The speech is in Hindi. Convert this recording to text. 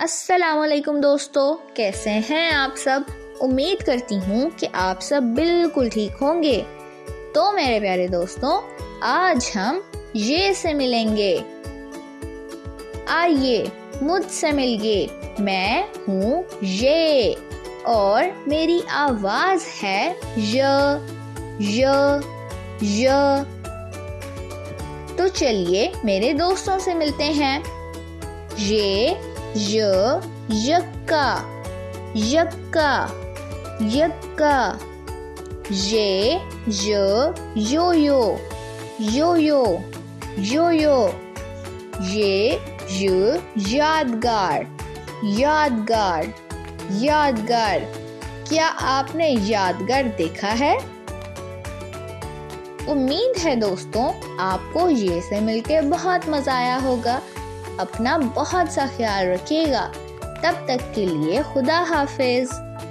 अस्सलामुअलैकुम दोस्तों, कैसे हैं आप सब। उम्मीद करती हूँ कि आप सब बिल्कुल ठीक होंगे। तो मेरे प्यारे दोस्तों, आज हम ये से मिलेंगे। आइए मुझसे मिलिए, मैं हूँ ये और मेरी आवाज है य। तो चलिए मेरे दोस्तों से मिलते हैं। यक्का यक्का यक्का। यो यो यादगार यादगार यादगार। क्या आपने यादगार देखा है? उम्मीद है दोस्तों आपको ये से मिलके बहुत मजा आया होगा। अपना बहुत सा ख्याल रखिएगा। तब तक के लिए खुदा हाफिज।